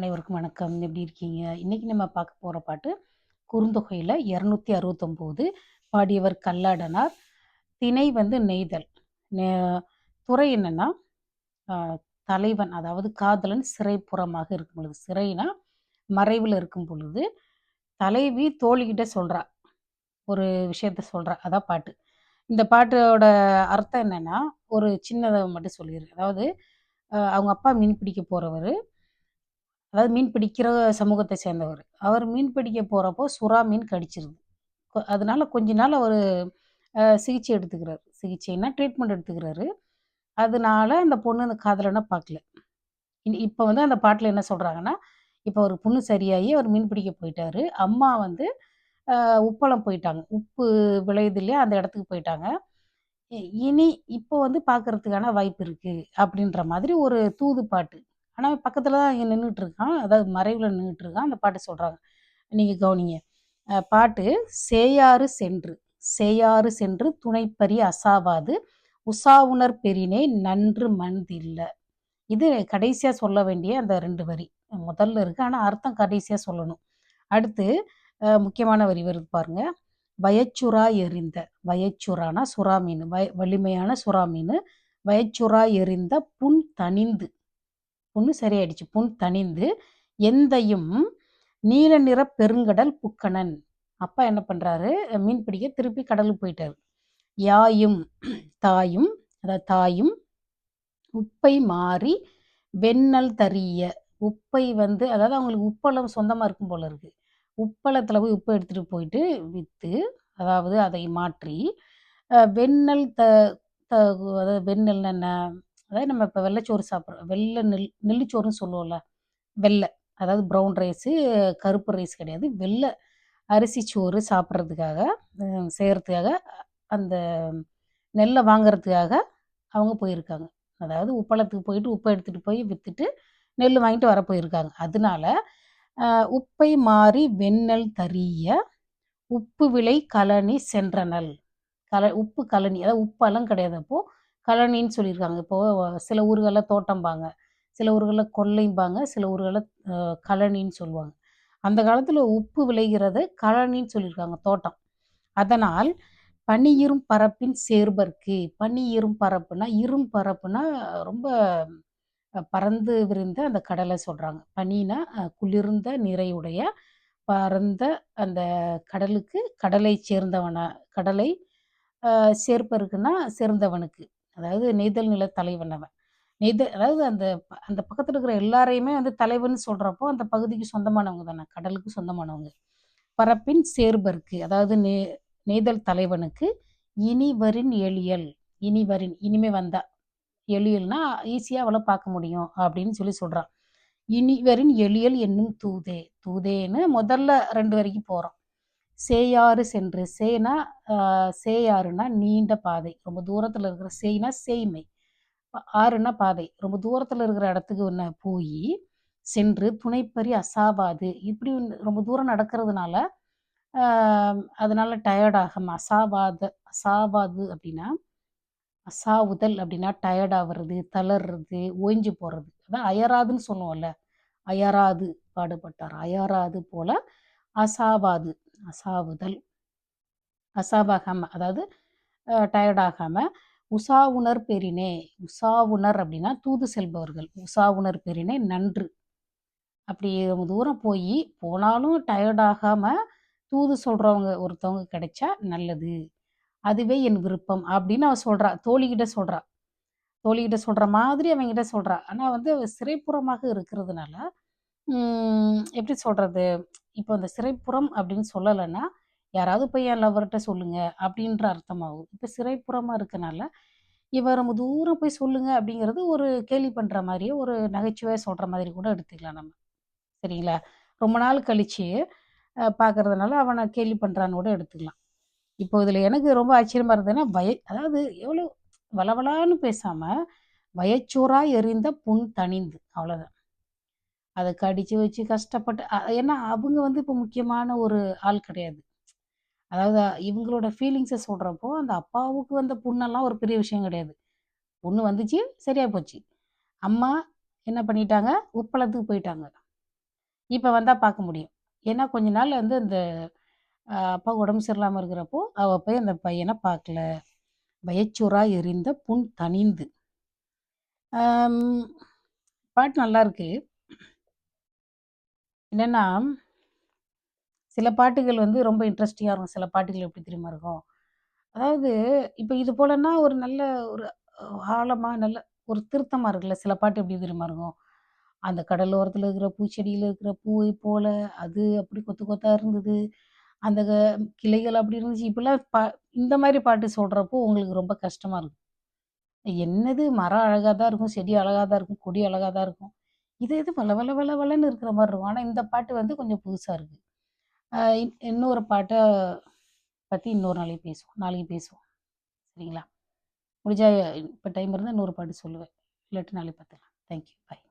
அனைவருக்கும் வணக்கம். எப்படி இருக்கீங்க? இன்னைக்கு நம்ம பார்க்க போற பாட்டு குறுந்தொகையில 269. பாடியவர் கல்லாடனார். திணை நெய்தல். துறை என்னன்னா தலைவன், அதாவது காதலன் சிறைப்புறமாக இருக்கும் பொழுது, சிறைனா மறைவில் இருக்கும் பொழுது தலைவி தோழிகிட்ட சொல்றா, ஒரு விஷயத்த சொல்றா. அதான் பாட்டு. இந்த பாட்டோட அர்த்தம் என்னன்னா, ஒரு சின்னதை மட்டும் சொல்லிடுறேன். அதாவது அவங்க அப்பா மீன் பிடிக்க போறவர், அதாவது மீன் பிடிக்கிற சமூகத்தை சேர்ந்தவர். அவர் மீன் பிடிக்க போறப்போ சுறா மீன் கடிச்சிருது. அதனால கொஞ்ச நாள் அவரு சிகிச்சை எடுத்துக்கிறாரு. சிகிச்சைன்னா ட்ரீட்மெண்ட் எடுத்துக்கிறாரு. அதனால அந்த பொண்ணு அந்த காதலன பார்க்கல. இப்ப அந்த பாட்டுல என்ன சொல்றாங்கன்னா, இப்ப ஒரு புண்ணு சரியாகி அவர் மீன் பிடிக்க போயிட்டாரு. அம்மா உப்பளம் போயிட்டாங்க. உப்பு விளையுது இல்லையா? அந்த இடத்துக்கு போயிட்டாங்க. இனி இப்போ பார்க்கறதுக்கான வாய்ப்பு இருக்கு. அப்படின்ற மாதிரி ஒரு தூது பாட்டு. ஆனா பக்கத்துல தான் இங்க நின்னுட்டு இருக்கான். அதாவது மறைவுல நின்னுட்டு இருக்கான். அந்த பாட்டு சொல்றாங்க. நீங்க கவனிங்க. பாட்டு சேயாறு சென்று சேயாறு சென்று துணைப்பறி அசாவாது உசாவுணர் பெறினே நன்று மண்தில்ல. இது கடைசியா சொல்ல வேண்டிய அந்த 2 வரி. முதல்ல இருக்கு. ஆனா அர்த்தம் கடைசியா சொல்லணும். அடுத்து முக்கியமான வரி வருது பாருங்க. வயச்சுறா எறிந்த, வயச்சுறானா சுறா மீன், வலிமையான சுறா மீன். வயச்சுறா எறிந்த புண் தணிந்து, புண்ணு சரியாயிடுச்சு, புண் தணிந்து எந்தையும் நீல நிற பெருங்கடல் புக்கணன். அப்பா என்ன பண்றாரு, மீன் பிடிக்க திருப்பி கடலுக்கு போயிட்டாரு. யாயும் தாயும், அதாவது தாயும் உப்பை மாறி வெண்ணல் தரிய. உப்பை அதாவது அவங்களுக்கு உப்பளம் சொந்தமா இருக்கும் போல இருக்கு. உப்பளத்துல போய் உப்பை எடுத்துட்டு போயிட்டு வித்து, அதாவது அதை மாற்றி வெண்ணல் த அதாவது வெண்ணெல்னா என்ன? அதாவது நம்ம இப்ப வெள்ளைச்சோறு சாப்பிடுறோம். நெல்லுச்சோறுன்னு சொல்லுவோம்ல. வெள்ளை, அதாவது ப்ரவுன் ரைஸு, கருப்பு ரைஸ் கிடையாது. வெள்ளை அரிசி சோறு சாப்பிட்றதுக்காக, செய்யறதுக்காக, அந்த நெல்லை வாங்குறதுக்காக அவங்க போயிருக்காங்க. அதாவது உப்பளத்துக்கு போயிட்டு உப்பை எடுத்துட்டு போய் வித்துட்டு நெல் வாங்கிட்டு வர போயிருக்காங்க. அதனால உப்பை மாறி வெண்ணெல் தரிய உப்பு விளை கழனி சென்றனள். உப்பு கழனி, அதாவது உப்பெல்லாம் கிடையாது. அப்போ கழனின்னு சொல்லியிருக்காங்க. இப்போ சில ஊர்களில் தோட்டம்பாங்க, சில ஊர்களில் கொல்லைம்பாங்க, சில ஊர்களில் கழனின்னு சொல்லுவாங்க. அந்த காலத்தில் உப்பு விளைகிறது கழனின்னு சொல்லியிருக்காங்க, தோட்டம். அதனால் பனியிரும் பரப்பின் சேர்பர்க்கு. பனியிரும் பரப்புனா, இரும் பரப்புனா ரொம்ப பறந்து விரிந்த அந்த கடலை சொல்றாங்க. பனினா குளிர்ந்த நிறையுடைய பரந்த அந்த கடலுக்கு, கடலை சேர்ந்தவன, கடலை சேர்ப்பருக்குன்னா சேர்ந்தவனுக்கு, அதாவது நெய்தல் நில தலைவன் அவன். அதாவது அந்த அந்த பக்கத்துல இருக்கிற எல்லாரையுமே தலைவன் சொல்றப்போ அந்த பகுதிக்கு சொந்தமானவங்க தானே, கடலுக்கு சொந்தமானவங்க. பரப்பின் சேர்பர்க்கு, அதாவது நெய்தல் தலைவனுக்கு இனிவரின் எளியல். இனிவரின், இனிமே வந்தா, எளியல்னா ஈஸியா அவளை பார்க்க முடியும் அப்படின்னு சொல்றான். இனிவரின் எளியல் என்னும் தூதே. தூதேன்னு முதல்ல 2 வரைக்கும் போறோம். சேயாறு சென்று, சேனா சேயாறுனா நீண்ட பாதை, ரொம்ப தூரத்துல இருக்கிற. சேய்னா சேய்மை, ஆறுனா பாதை, ரொம்ப தூரத்துல இருக்கிற இடத்துக்கு போய் சென்று துணைப்பறி அசாவாது. இப்படி ரொம்ப தூரம் நடக்கிறதுனால அதனால டயர்ட் ஆகாம, அசாவாது. அசாவாது அப்படின்னா, அசாவுதல் அப்படின்னா டயர்ட் ஆகுறது, தளர்றது, ஓய்ஞ்சு போறது. அதான் அயராதுன்னு சொல்லுவோம்ல. அயராது பாடுபட்டார், அயராது போல அசாவாது, அசாவுதல், அசாவாகாம, அதாவது டயர்ட் ஆகாம. உசாவுணர் பெறினே. உசாவுணர் அப்படின்னா தூது செல்பவர்கள். உசாவுணர் பெறினே நன்று. அப்படி ரொம்ப தூரம் போனாலும் டயர்ட் ஆகாம தூது சொல்றவங்க ஒருத்தவங்க கிடைச்சா நல்லது. அதுவே என் விருப்பம் அப்படின்னு அவ சொல்றா. தோழிகிட்ட சொல்றா. தோழிகிட்ட சொல்ற மாதிரி அவங்கிட்ட சொல்றா. ஆனா அவ சிறைப்புறமாக இருக்கிறதுனால, எப்படி சொல்றது? இப்போ அந்த சிறைப்புறம் அப்படின்னு சொல்லலைன்னா, யாராவது போய் என் லவ்வர்ட்ட சொல்லுங்க அப்படின்ற அர்த்தமாகும். இப்போ சிறைப்புறமா இருக்கனால, இவ ரொம்ப தூரம் போய் சொல்லுங்க அப்படிங்கிறது ஒரு கேலி பண்ற மாதிரியே, ஒரு நகைச்சுவையா சொல்ற மாதிரி கூட எடுத்துக்கலாம் நம்ம. சரிங்களா? ரொம்ப நாள் கழிச்சு பார்க்கறதுனால அவன கேலி பண்றான்னு கூட எடுத்துக்கலாம். இப்போ இதில எனக்கு ரொம்ப ஆச்சரியமா இருந்ததுன்னா, அதாவது எவ்வளோ வளவளான்னு பேசாம, "வயச்சோரா எறிந்த புண் தணிந்து" அவ்வளோதான். அத கடிச்சு வச்சு கஷ்டப்பட்டு ஏன்னா அவங்க இப்போ முக்கியமான ஒரு ஆள் கிடையாது. அதாவது இவங்களோட ஃபீலிங்ஸ சொல்றப்போ, அந்த அப்பாவுக்கு வந்த புண்ணெல்லாம் ஒரு பெரிய விஷயம் கிடையாது. புண்ணு வந்துச்சு, சரியா போச்சு. அம்மா என்ன பண்ணிட்டாங்க, உப்பளத்துக்கு போயிட்டாங்க. இப்ப வந்தா பார்க்க முடியும். ஏன்னா கொஞ்ச நாள் வந்து அந்த அப்பாவுக்கு உடம்பு சரியில்லாம இருக்கிறப்போ, அவ போய் அந்த பையன பார்க்கல. "பயச்சுறா எரிந்த புண் தணிந்து." அம் பாட்டு நல்லாருக்கு. என்னன்னா, சில பாட்டுகள் வந்து ரொம்ப இன்ட்ரஸ்டிங்கா இருக்கும். சில பாட்டுகள் எப்படி தெரியுமா இருக்கும்? அதாவது இப்ப இது போலன்னா ஒரு நல்ல ஒரு ஆழமா நல்ல ஒரு திருத்தமா இருக்குல்ல. சில பாட்டு எப்படி தெரியுமா இருக்கும்? அந்த கடலோரத்துல இருக்கிற பூச்செடியில இருக்கிற பூவை போல, அது அப்படி கொத்து கொத்தா இருந்தது. அந்த கிளைகள் அப்படி இருந்துச்சு. இப்படிலாம் இந்த மாரி பாட்டு சொல்றப்போ உங்களுக்கு ரொம்ப கஷ்டமா இருக்கும். என்னது மரம் அழகா தான் இருக்கும், செடி அழகா தான் இருக்கும், கொடி அழகா தான் இருக்கும். இது எது வள வள வள வளன்னு இருக்கிற மாரி இருக்கும். ஆனா இந்த பாட்டு வந்து கொஞ்சம் புதுசா இருக்கு. இன்னொரு பாட்ட பத்தி இன்னொரு நாளைக்கு பேசுவோம். நாளைக்கு பேசுவோம். சரிங்களா? முடிஞ்சா இப்ப டைம் இருந்தா இன்னொரு பாட்டு சொல்லுவேன். இல்லாட்டி நாளைக்கு பார்த்துக்கலாம். Thank you. பாய்.